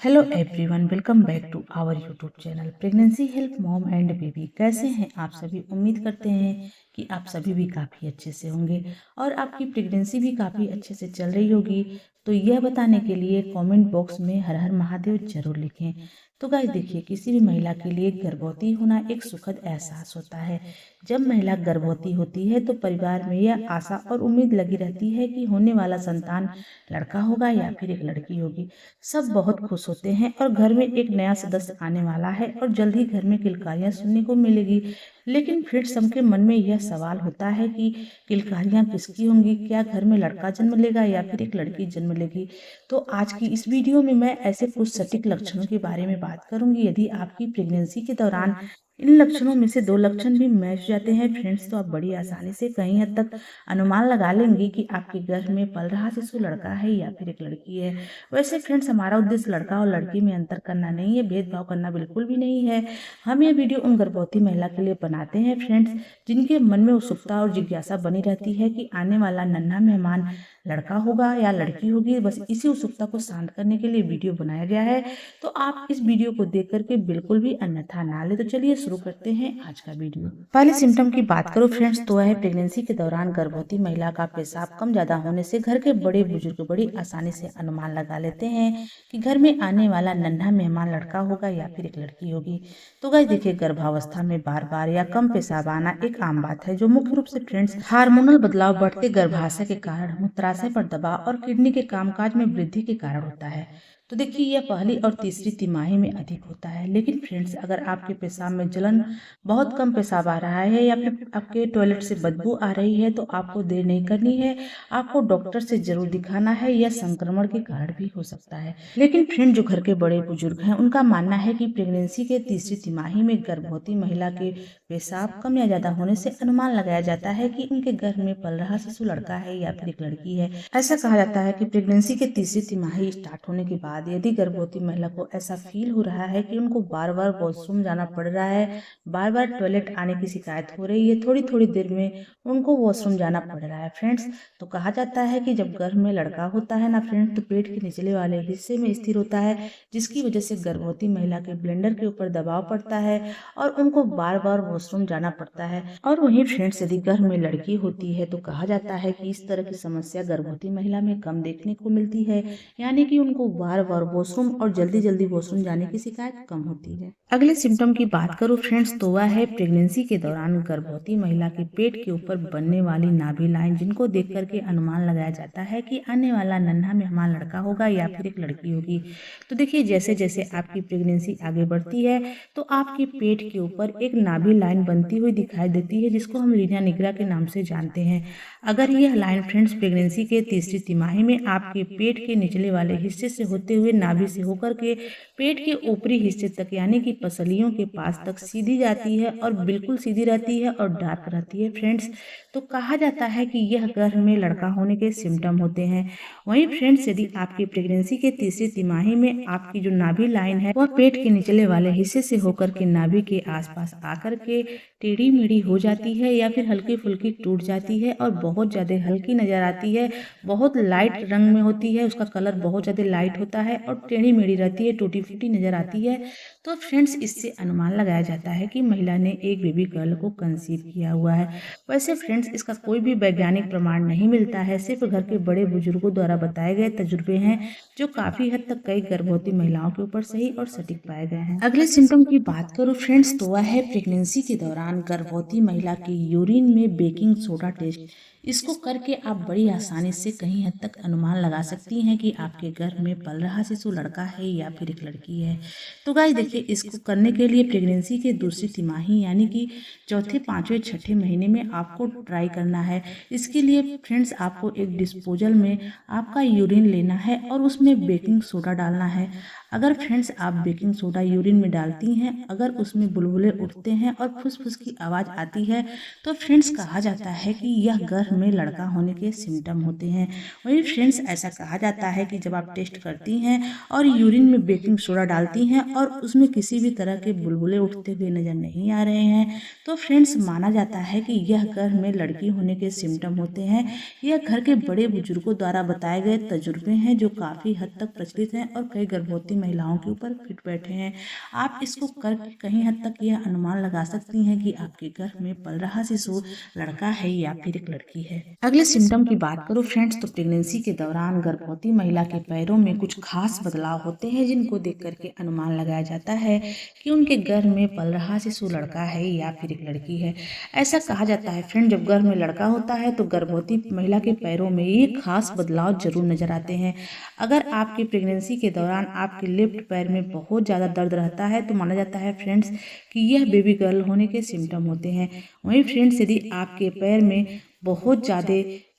Hello everyone, welcome back to our YouTube channel pregnancy help mom and baby. कैसे हैं आप सभी? उम्मीद करते हैं कि आप सभी भी काफ़ी अच्छे से होंगे और आपकी प्रेगनेंसी भी काफ़ी अच्छे से चल रही होगी। तो यह बताने के लिए कमेंट बॉक्स में हर हर महादेव जरूर लिखें। तो गाइस देखिए, किसी भी महिला के लिए गर्भवती होना एक सुखद एहसास होता है। जब महिला गर्भवती होती है तो परिवार में यह आशा और उम्मीद लगी रहती है कि होने वाला संतान लड़का होगा या फिर एक लड़की होगी। सब बहुत खुश होते हैं और घर में एक नया सदस्य आने वाला है और जल्द ही घर में किलकारियां सुनने को मिलेगी। लेकिन फिर सबके मन में यह सवाल होता है कि किलकारियां किसकी होंगी? क्या घर में लड़का जन्म लेगा या फिर एक लड़की जन्म लेगी? तो आज की इस वीडियो में मैं ऐसे कुछ सटीक लक्षणों के बारे में बात करूंगी। यदि आपकी प्रेगनेंसी के दौरान इन लक्षणों में से 2 लक्षण भी मैच जाते हैं फ्रेंड्स, तो आप बड़ी आसानी से कहीं हद तक अनुमान लगा लेंगे कि आपके गर्भ में पल रहा शिशु लड़का है या फिर एक लड़की है। वैसे फ्रेंड्स, हमारा उद्देश्य लड़का और लड़की में अंतर करना नहीं है, भेदभाव करना बिल्कुल भी नहीं है। हम ये वीडियो उन गर्भवती महिला के लिए बनाते हैं फ्रेंड्स, जिनके मन में उत्सुकता और जिज्ञासा बनी रहती है कि आने वाला नन्हा मेहमान लड़का होगा या लड़की होगी। बस इसी उत्सुकता को शांत करने के लिए वीडियो बनाया गया है। तो आप इस वीडियो को देख करके बिल्कुल भी अन्यथा ना ले। तो चलिए शुरू करते हैं आज का वीडियो। पहले सिम्टम की बात करो फ्रेंड्स, तो है प्रेगनेंसी के दौरान गर्भवती महिला का पेशाब कम ज्यादा होने से घर के बड़े बुजुर्ग बड़ी आसानी से अनुमान लगा लेते हैं कि घर में आने वाला नन्हा मेहमान लड़का होगा या फिर एक लड़की होगी। तो गाइस देखिए, गर्भावस्था में बार बार या कम पेशाब आना एक आम बात है, जो मुख्य रूप से फ्रेंड्स हार्मोनल बदलाव, बढ़ते गर्भाशय के कारण, मूत्राशय पर दबाव और किडनी के कामकाज में वृद्धि के कारण होता है। तो देखिए, यह पहली और तीसरी तिमाही में अधिक होता है। लेकिन फ्रेंड्स, अगर आपके पेशाब में जलन, बहुत कम पेशाब आ रहा है या फिर आपके टॉयलेट से बदबू आ रही है, तो आपको देर नहीं करनी है, आपको डॉक्टर से जरूर दिखाना है। यह संक्रमण के कारण भी हो सकता है। लेकिन फ्रेंड, जो घर के बड़े बुजुर्ग हैं, उनका मानना है कि प्रेगनेंसी के तीसरी तिमाही में गर्भवती महिला के पेशाब कम या ज्यादा होने से अनुमान लगाया जाता है कि उनके गर्भ में पल रहा शिशु लड़का है या फिर एक लड़की है। ऐसा कहा जाता है कि प्रेगनेंसी के तीसरी तिमाही स्टार्ट होने के बाद यदि गर्भवती महिला को ऐसा फील हो रहा है कि उनको बार बार वॉशरूम जाना पड़ रहा है, बार बार टॉयलेट आने की शिकायत हो रही है, थोड़ी थोड़ी देर में उनको वॉशरूम जाना पड़ रहा है फ्रेंड्स, तो कहा जाता है कि जब गर्भ में लड़का होता है ना फ्रेंड्स, तो पेट के निचले वाले हिस्से में स्थिर होता है, जिसकी वजह से गर्भवती महिला के ब्लेंडर के ऊपर दबाव पड़ता है और उनको बार बार वॉशरूम जाना पड़ता है। और वहीं फ्रेंड्स, यदि गर्भ में लड़की होती है तो कहा जाता है कि इस तरह की समस्या गर्भवती महिला में कम देखने को मिलती है, यानी कि उनको बार बार वॉशरूम और जल्दी जल्दी वॉशरूम जाने की शिकायत कम होती है। अगले सिम्टम की बात करो फ्रेंड्स, तो वह है प्रेगनेंसी के दौरान गर्भवती महिला के पेट के ऊपर बनने वाली नाभि लाइन, जिनको देख करके अनुमान लगाया जाता है कि आने वाला नन्हा मेहमान लड़का होगा या फिर एक लड़की होगी। तो देखिए, जैसे जैसे आपकी प्रेगनेंसी आगे बढ़ती है तो आपके पेट के ऊपर एक नाभि लाइन बनती हुई दिखाई देती है, जिसको हम लीनिया निग्रा के नाम से जानते हैं। अगर यह लाइन फ्रेंड्स प्रेगनेंसी के तीसरी तिमाही में आपके पेट के निचले वाले हिस्से से होते हुए नाभि से होकर के पेट के ऊपरी हिस्से तक, यानी कि पसलियों के पास तक सीधी जाती है और बिल्कुल सीधी रहती है और डार्क रहती है फ्रेंड्स, तो कहा जाता है कि यह गर्भ में लड़का होने के सिम्टम होते हैं। वहीं फ्रेंड्स, यदि आपकी प्रेगनेंसी के तीसरी तिमाही में आपकी जो नाभि लाइन है वह पेट के निचले वाले हिस्से से होकर के नाभि के आसपास आकर के टेढ़ी मेढ़ी हो जाती है या फिर हल्की फुल्की टूट जाती है और बहुत ज्यादा हल्की नजर आती है, बहुत लाइट रंग में होती है, उसका कलर बहुत ज्यादा लाइट होता है और टेढ़ी मेढ़ी रहती है, टूटी फूटी नजर आती है, तो फ्रेंड्स इससे अनुमान लगाया जाता है कि महिला ने एक बेबी गर्ल को कंसीव किया हुआ है। वैसे फ्रेंड्स, इसका कोई भी वैज्ञानिक प्रमाण नहीं मिलता है, सिर्फ घर के बड़े बुजुर्गों द्वारा बताए गए तजुर्बे हैं, जो काफी हद तक कई गर्भवती महिलाओं के ऊपर सही और सटीक पाए गए हैं। अगले सिम्टम की बात करो फ्रेंड्स, तो वह है प्रेगनेंसी के दौरान गर्भवती महिला की यूरिन में बेकिंग सोडा टेस्ट। इसको करके आप बड़ी आसानी से कहीं हद तक अनुमान लगा सकती हैं कि आपके गर्भ में पल रहा शिशु लड़का है या फिर एक लड़की है। तो गाइस देखिए, इसको करने के लिए प्रेगनेंसी के दूसरी तिमाही यानी कि चौथे, पांचवें, छठे महीने में आपको ट्राई करना है। इसके लिए फ्रेंड्स, आपको एक डिस्पोजल में आपका यूरिन लेना है और उसमें बेकिंग सोडा डालना है। अगर फ्रेंड्स आप बेकिंग सोडा यूरिन में डालती हैं, अगर उसमें बुलबुले उठते हैं और फुस फुस की आवाज़ आती है, तो फ्रेंड्स कहा जाता है कि यह गर्भ में लड़का होने के सिम्टम होते हैं। वहीं फ्रेंड्स ऐसा कहा जाता है कि जब आप टेस्ट करती हैं और यूरिन में बेकिंग सोडा डालती हैं और उसमें किसी भी तरह के बुलबुले उठते हुए नजर नहीं आ रहे हैं, तो फ्रेंड्स माना जाता है कि यह गर्भ में लड़की होने के सिम्टम होते हैं। यह घर के बड़े बुजुर्गों द्वारा बताए गए तजुर्बे हैं जो काफी हद तक प्रचलित हैं और कई गर्भवती महिलाओं के ऊपर फिट बैठे हैं। आप इसको कर कहीं हद तक यह अनुमान लगा सकती हैं कि आपके गर्भ में पल रहा शिशु लड़का है या फिर एक लड़की है। अगले सिम्टम की बात करो फ्रेंड्स, तो प्रेगनेंसी के दौरान गर्भवती महिला के पैरों में कुछ खास बदलाव होते हैं जिनको देख करके अनुमान लगाया जाता है कि उनके गर्भ में पल रहा शिशु लड़का है या फिर एक लड़की है। ऐसा कहा जाता है फ्रेंड, जब गर्भ में लड़का होता है तो गर्भवती महिला के पैरों में ये खास बदलाव जरूर नजर आते हैं। अगर आपकी प्रेगनेंसी के दौरान आपके लेफ्ट पैर में बहुत ज़्यादा दर्द रहता है तो माना जाता है फ्रेंड्स कि यह बेबी गर्ल होने के सिम्टम होते हैं। वहीं फ्रेंड्स यदि आपके पैर में बहुत ज़्यादा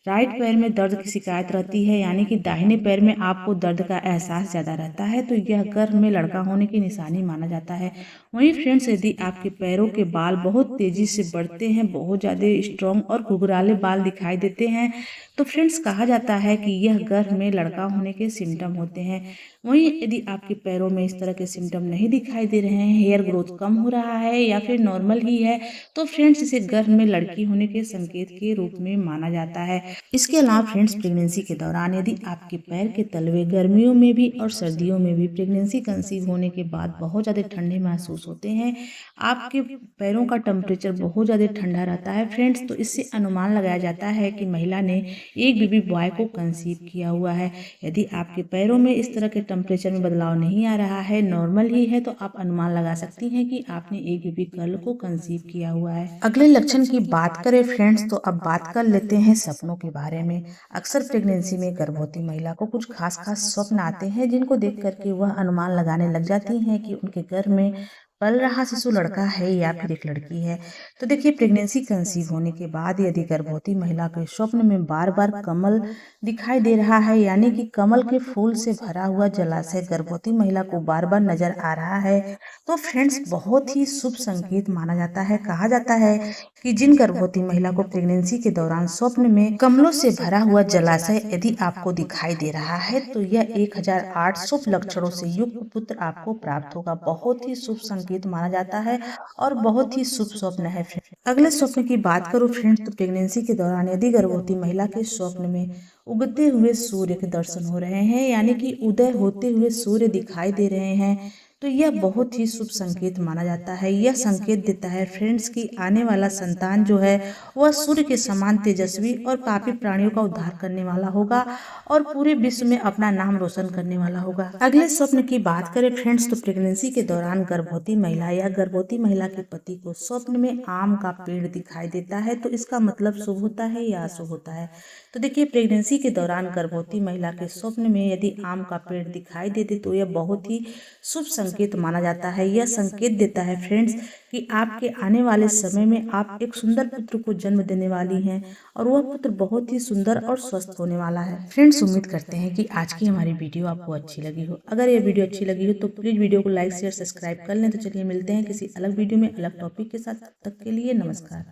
राइट पैर में दर्द की शिकायत रहती है, यानी कि दाहिने पैर में आपको दर्द का एहसास ज़्यादा रहता है, तो यह गर्भ में लड़का होने की निशानी माना जाता है। वहीं फ्रेंड्स यदि आपके पैरों के बाल बहुत तेज़ी से बढ़ते हैं, बहुत ज़्यादा स्ट्रॉन्ग और घुघराले बाल दिखाई देते हैं, तो फ्रेंड्स कहा जाता है कि यह गर्भ में लड़का होने के सिम्टम होते हैं। वहीं यदि आपके पैरों में इस तरह के सिम्टम नहीं दिखाई दे रहे हैं, हेयर ग्रोथ कम हो रहा है या फिर नॉर्मल ही है, तो फ्रेंड्स इसे गर्भ में लड़की होने के संकेत के रूप में माना जाता है। इसके अलावा फ्रेंड्स प्रेगनेंसी के दौरान यदि आपके पैर के तलवे गर्मियों में भी और सर्दियों में भी प्रेगनेंसी कंसीव होने के बाद बहुत ज़्यादा ठंडे महसूस होते हैं, आपके पैरों का टेम्परेचर बहुत ज़्यादा ठंडा रहता है फ्रेंड्स, तो इससे अनुमान लगाया जाता है कि महिला ने एक बेबी बॉय को कंसीव किया हुआ है। यदि आपके पैरों में इस तरह के टेम्परेचर में बदलाव नहीं आ रहा है, नॉर्मल ही है, तो आप अनुमान लगा सकती हैं कि आपने एक बेबी गर्ल को कंसीव किया हुआ है। अगले लक्षण की बात करें फ्रेंड्स, तो अब बात कर लेते हैं सपनों के बारे में। अक्सर प्रेगनेंसी में गर्भवती महिला को कुछ खास स्वप्न आते हैं जिनको देख करके वह अनुमान लगाने लग जाती हैं कि उनके गर्भ में पल रहा शिशु लड़का है या फिर एक लड़की है। तो देखिए, प्रेगनेंसी कंसीव होने के बाद यदि गर्भवती महिला के स्वप्न में बार बार कमल दिखाई दे रहा है, यानी कि कमल के फूल से भरा हुआ जलाशय गर्भवती महिला को बार बार नजर आ रहा है, तो फ्रेंड्स बहुत ही शुभ संकेत माना जाता है। कहा जाता है कि जिन गर्भवती महिला को प्रेगनेंसी के दौरान स्वप्न में कमलों से भरा हुआ जलाशय यदि आपको दिखाई दे रहा है, तो यह 1008 शुभ लक्षणों से युक्त पुत्र आपको प्राप्त होगा। बहुत ही शुभ संकेत माना जाता है और बहुत ही शुभ स्वप्न है। अगले स्वप्न की बात करूं फ्रेंड्स, तो प्रेगनेंसी के दौरान यदि गर्भवती महिला के स्वप्न में उगते हुए सूर्य के दर्शन हो रहे हैं, यानी कि उदय होते हुए सूर्य दिखाई दे रहे हैं, तो यह बहुत ही शुभ संकेत माना जाता है। यह संकेत देता है फ्रेंड्स कि आने वाला संतान जो है वह सूर्य के समान तेजस्वी और पापी प्राणियों का उद्धार करने वाला होगा और पूरे विश्व में अपना नाम रोशन करने वाला होगा। अगले स्वप्न की बात करें फ्रेंड्स, तो प्रेगनेंसी के दौरान गर्भवती महिला या गर्भवती महिला के पति को स्वप्न में आम का पेड़ दिखाई देता है, तो इसका मतलब शुभ होता है या अशुभ होता है। तो देखिए, प्रेगनेंसी के दौरान गर्भवती महिला के स्वप्न में यदि आम का पेड़ दिखाई देते तो यह बहुत ही शुभ संकेत माना जाता है। यह संकेत देता है फ्रेंड्स कि आपके आने वाले समय में आप एक सुंदर पुत्र को जन्म देने वाली हैं और वह पुत्र बहुत ही सुंदर और स्वस्थ होने वाला है। फ्रेंड्स, उम्मीद करते हैं कि आज की हमारी वीडियो आपको अच्छी लगी हो। अगर ये वीडियो अच्छी लगी हो तो प्लीज वीडियो को लाइक शेयर सब्सक्राइब कर लें। तो चलिए मिलते हैं किसी अलग वीडियो में अलग टॉपिक के साथ। तब तक के लिए नमस्कार।